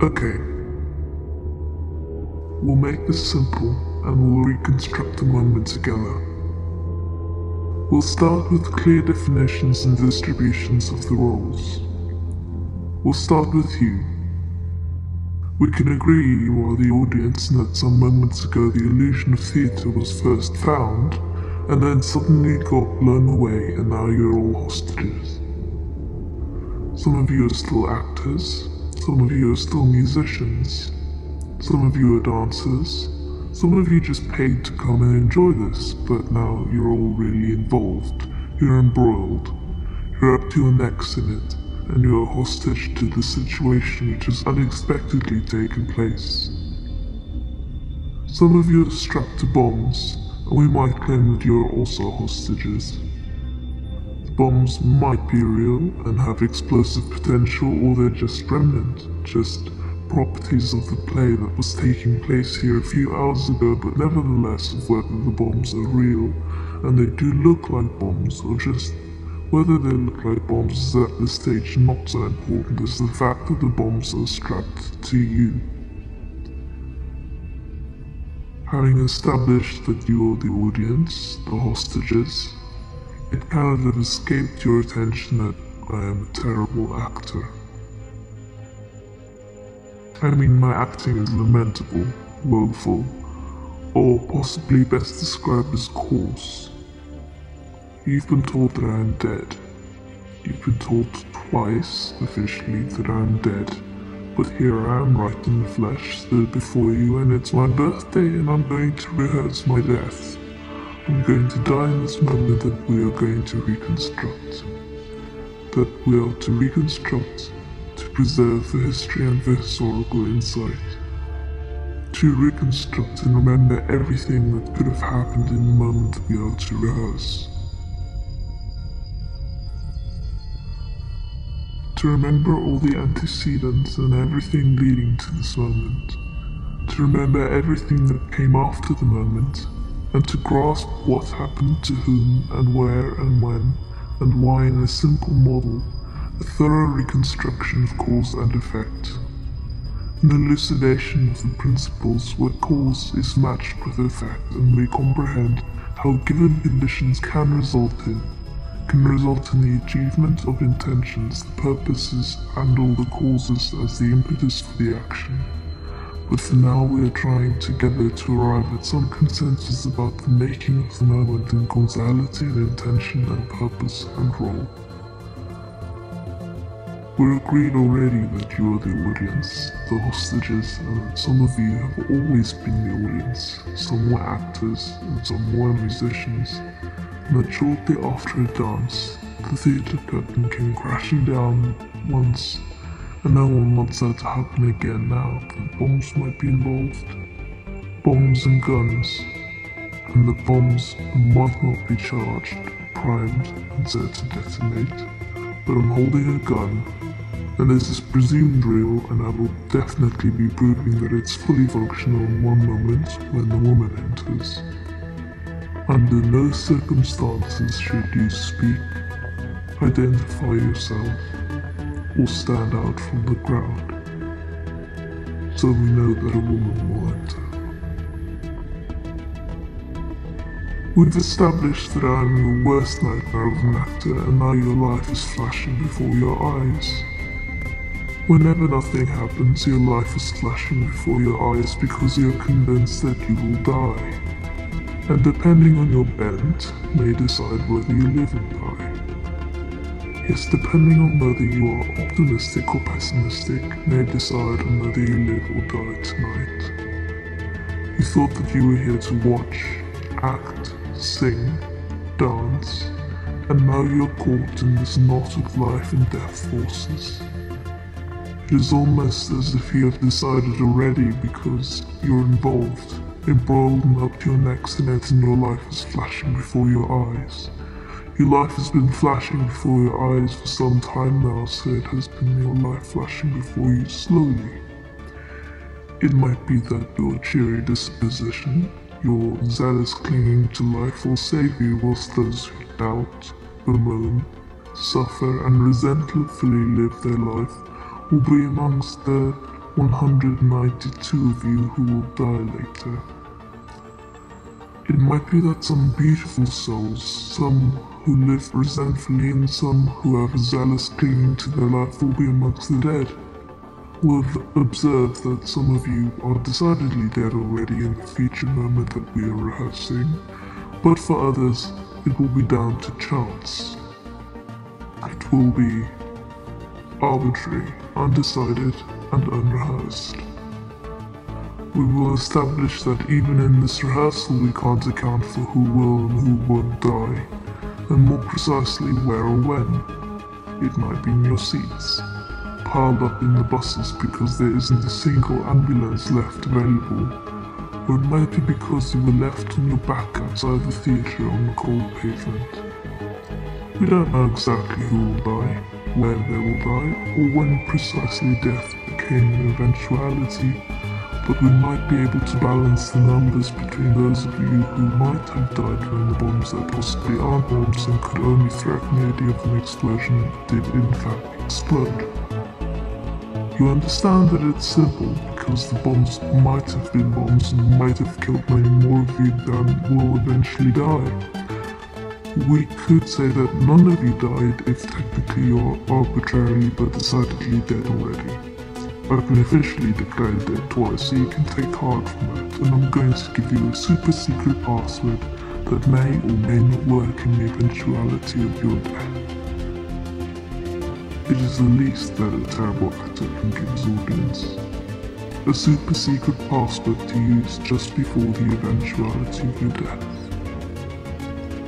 Okay, we'll make this simple and we'll reconstruct the moment together. We'll start with clear definitions and distributions of the roles. We'll start with you. We can agree you are the audience and that some moments ago the illusion of theatre was first found, and then suddenly got blown away and now you're all hostages. Some of you are still actors, some of you are still musicians, some of you are dancers, some of you just paid to come and enjoy this, but now you're all really involved, you're embroiled, you're up to your necks in it, and you're hostage to the situation which has unexpectedly taken place. Some of you are strapped to bombs, and we might claim that you're also hostages. The bombs might be real and have explosive potential, or they're just remnant, just properties of the play that was taking place here a few hours ago, but nevertheless of whether the bombs are real, and they do look like bombs, or just whether they look like bombs is at this stage not so important as the fact that the bombs are strapped to you. Having established that you are the audience, the hostages, it cannot have escaped your attention that I am a terrible actor. I mean, my acting is lamentable, woeful, or possibly best described as coarse. You've been told that I am dead. You've been told twice, officially, that I am dead. But here I am right in the flesh, stood before you, and it's my birthday and I'm going to rehearse my death. I'm going to die in this moment that we are going to reconstruct. That we are to reconstruct, to preserve the history and the historical insight. To reconstruct and remember everything that could have happened in the moment we are to rehearse. To remember all the antecedents and everything leading to this moment. To remember everything that came after the moment, and to grasp what happened to whom and where and when, and why in a simple model, a thorough reconstruction of cause and effect. An elucidation of the principles where cause is matched with effect, and we comprehend how given conditions can result in the achievement of intentions, the purposes, and all the causes as the impetus for the action. But for now we are trying together to arrive at some consensus about the making of the moment in causality and intention and purpose and role. We're agreed already that you are the audience, the hostages, and that some of you have always been the audience, some were actors and some were musicians, and that shortly after a dance, the theatre curtain came crashing down once, and no one wants that to happen again now that bombs might be involved. Bombs and guns, and the bombs might not be charged, primed, and set to detonate, but I'm holding a gun, and this is presumed real, and I will definitely be proving that it's fully functional in one moment when the woman enters. Under no circumstances should you speak, identify yourself, or stand out from the crowd, so we know that a woman will enter. We've established that I am your worst nightmare of an actor, and now your life is flashing before your eyes. Whenever nothing happens, your life is flashing before your eyes because you're convinced that you will die, and depending on your bent, may decide whether you live and die. Yes, depending on whether you are optimistic or pessimistic, may decide on whether you live or die tonight. You thought that you were here to watch, act, sing, dance, and now you're caught in this knot of life and death forces. It is almost as if you have decided already because you're involved, embroiled and up to your necks in it, and your life is flashing before your eyes. Your life has been flashing before your eyes for some time now, so it has been your life flashing before you slowly. It might be that your cheery disposition, your zealous clinging to life will save you, whilst those who doubt, bemoan, suffer and resentfully live their life will be amongst the 192 of you who will die later. It might be that some beautiful souls, some who live resentfully and some who have a zealous clinging to their life will be amongst the dead. We'll observe that some of you are decidedly dead already in the future moment that we are rehearsing, but for others it will be down to chance. It will be arbitrary, undecided, and unrehearsed. We will establish that even in this rehearsal we can't account for who will and who won't die, and more precisely where or when. It might be in your seats, piled up in the buses because there isn't a single ambulance left available, or it might be because you were left on your back outside the theatre on the cold pavement. We don't know exactly who will die, where they will die, or when precisely death became an eventuality, but we might be able to balance the numbers between those of you who might have died when the bombs that possibly aren't bombs and could only threaten the idea of an explosion did in fact explode. You understand that it's simple because the bombs might have been bombs and might have killed many more of you than will eventually die. We could say that none of you died if technically you're arbitrarily but decidedly dead already. I've been officially declared dead twice, so you can take heart from it, and I'm going to give you a super secret password that may or may not work in the eventuality of your death. It is the least that a terrible actor can give his audience. A super secret password to use just before the eventuality of your death.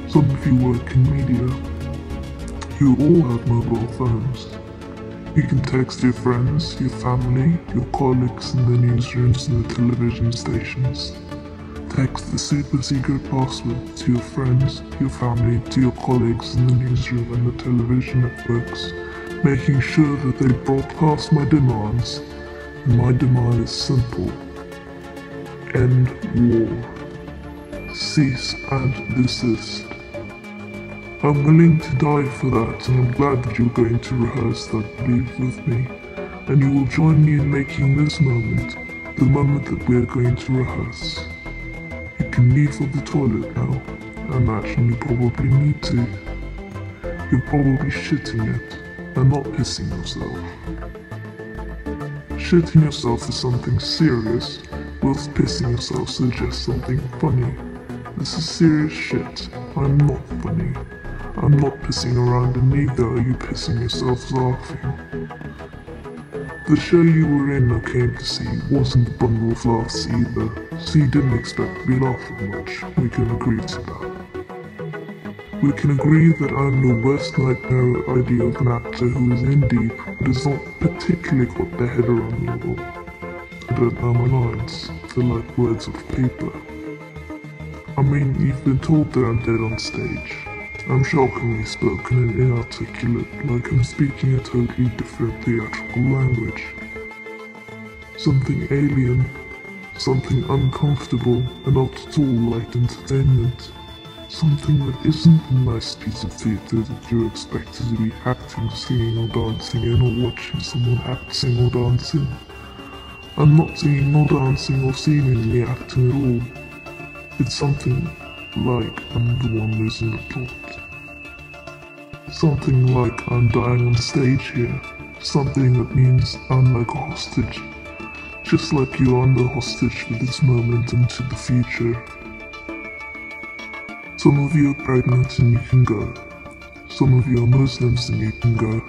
Some of you work in media. You all have mobile phones. You can text your friends, your family, your colleagues in the newsrooms and the television stations. Text the super secret password to your friends, your family, to your colleagues in the newsroom and the television networks, making sure that they broadcast my demands. And my demand is simple. End war. Cease and desist. I'm willing to die for that, and I'm glad that you're going to rehearse that belief with me, and you will join me in making this moment, the moment that we're going to rehearse. You can leave for the toilet now. I imagine you probably need to. You're probably shitting it, and not pissing yourself. Shitting yourself is something serious, whilst pissing yourself suggests something funny. This is serious shit. I'm not funny. I'm not pissing around, and neither are you pissing yourselves laughing. The show you were in or came to see wasn't a bundle of laughs either, so you didn't expect to be laughing much. We can agree to that. We can agree that I'm your worst nightmare idea of an actor who is in deep, but has not particularly got their head around the role. I don't know my lines. They're like words of paper. I mean, you've been told that I'm dead on stage. I'm shockingly spoken and inarticulate, like I'm speaking a totally different theatrical language. Something alien, something uncomfortable, and not at all light entertainment. Something that isn't a nice piece of theatre that you're expected to be acting, singing or dancing in, or watching someone act, sing or dancing. I'm not singing or dancing or seemingly acting at all. It's something like I'm the one losing the plot. Something like I'm dying on stage here. Something that means I'm like a hostage. Just like you're under hostage for this moment into the future. Some of you are pregnant and you can go. Some of you are Muslims and you can go.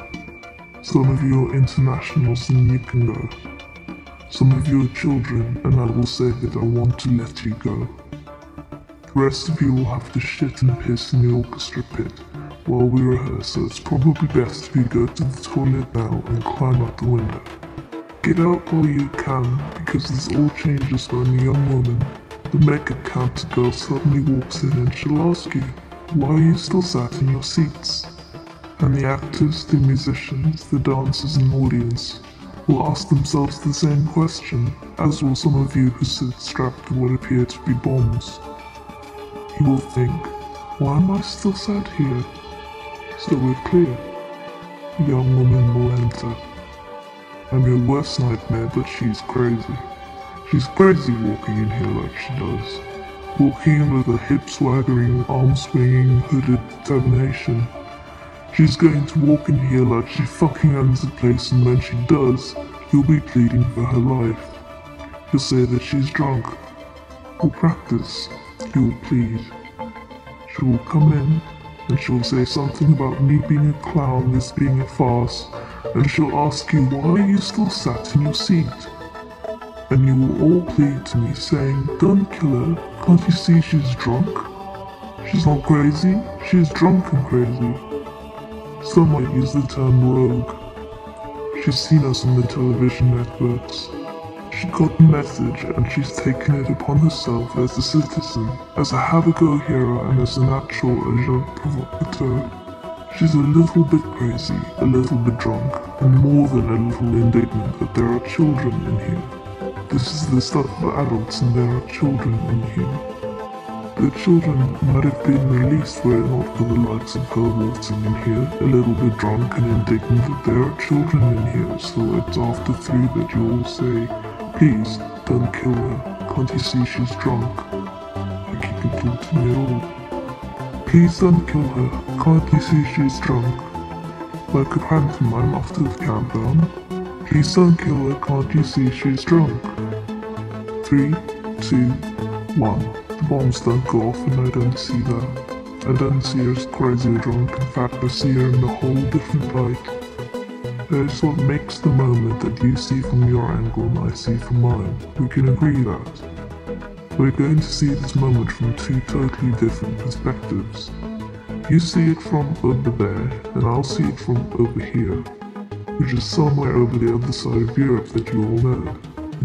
Some of you are internationals and you can go. Some of you are children and I will say that I want to let you go. The rest of you will have to shit and piss in the orchestra pit while we rehearse, so it's probably best if you go to the toilet now and climb out the window. Get out while you can, because this all changes when a young woman, the makeup counter girl, suddenly walks in and she'll ask you, why are you still sat in your seats? And the actors, the musicians, the dancers and audience will ask themselves the same question, as will some of you who sit strapped to what appear to be bombs. You will think, why am I still sat here? So we're clear. The young woman will enter. I'm your worst nightmare, but she's crazy. She's crazy walking in here like she does. Walking in with a hip-swaggering, arm-swinging, hooded determination. She's going to walk in here like she fucking owns the place, and when she does, you'll be pleading for her life. You'll say that she's drunk. We'll practice. You'll plead. She will come in, and she'll say something about me being a clown, this being a farce, and she'll ask you, why are you still sat in your seat? And you will all plead to me, saying, don't kill her, can't you see she's drunk? She's not crazy, she's drunk and crazy. Some might use the term rogue. She's seen us on the television networks. She got the message, and she's taken it upon herself as a citizen, as a have-a-go hero, and as an actual agent provocateur. She's a little bit crazy, a little bit drunk, and more than a little indignant that there are children in here. This is the stuff of adults, and there are children in here. The children might have been released were it not for the likes of her waltzing in here, a little bit drunk and indignant that there are children in here, so it's after 3 that you all say, please, don't kill her, can't you see she's drunk? Like you can talk to me at all. Please don't kill her, can't you see she's drunk? Like a pantomime after the countdown. Please don't kill her, can't you see she's drunk? 3, 2, 1. The bombs don't go off and I don't see that. I don't see her as crazy or drunk, in fact I see her in a whole different light. That is what makes the moment that you see from your angle and I see from mine. We can agree that. We're going to see this moment from 2 totally different perspectives. You see it from over there, and I'll see it from over here, which is somewhere over the other side of Europe that you all know.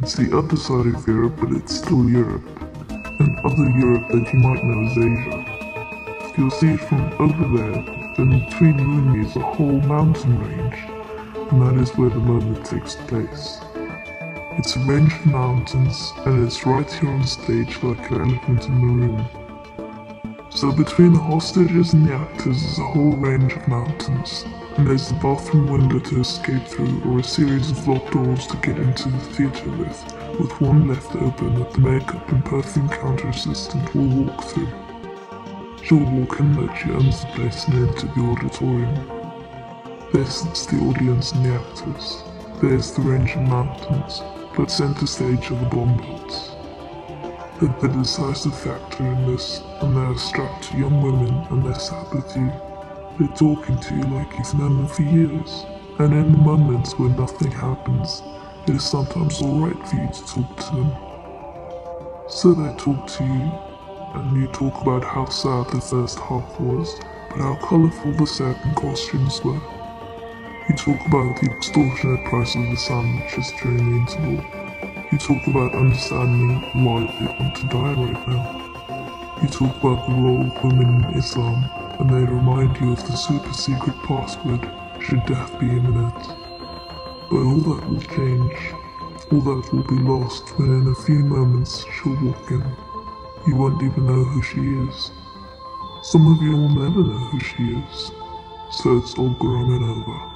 It's the other side of Europe, but it's still Europe, and other Europe that you might know as Asia. You'll see it from over there, then between you and me is a whole mountain range. And that is where the moment takes place. It's a range of mountains, and it's right here on stage like an elephant in the room. So between the hostages and the actors is a whole range of mountains, and there's the bathroom window to escape through, or a series of locked doors to get into the theatre with one left open that the makeup and perfume counter assistant will walk through. She'll walk in like she owns the place and into the auditorium. There sits the audience and the actors. There's the range of mountains, but center stage are the bomb boats. They're the decisive factor in this, and they are strapped to young women and they're sat with you. They're talking to you like you've known them for years, and in the moments when nothing happens, it is sometimes alright for you to talk to them. So they talk to you, and you talk about how sad the first half was, but how colourful the second costumes were. You talk about the extortionate price of the sandwiches during the interval. You talk about understanding why they want to die right now. You talk about the role of women in Islam, and they remind you of the super secret password should death be imminent. But all that will change. All that will be lost when in a few moments she'll walk in. You won't even know who she is. Some of you will never know who she is. So it's all Romanova.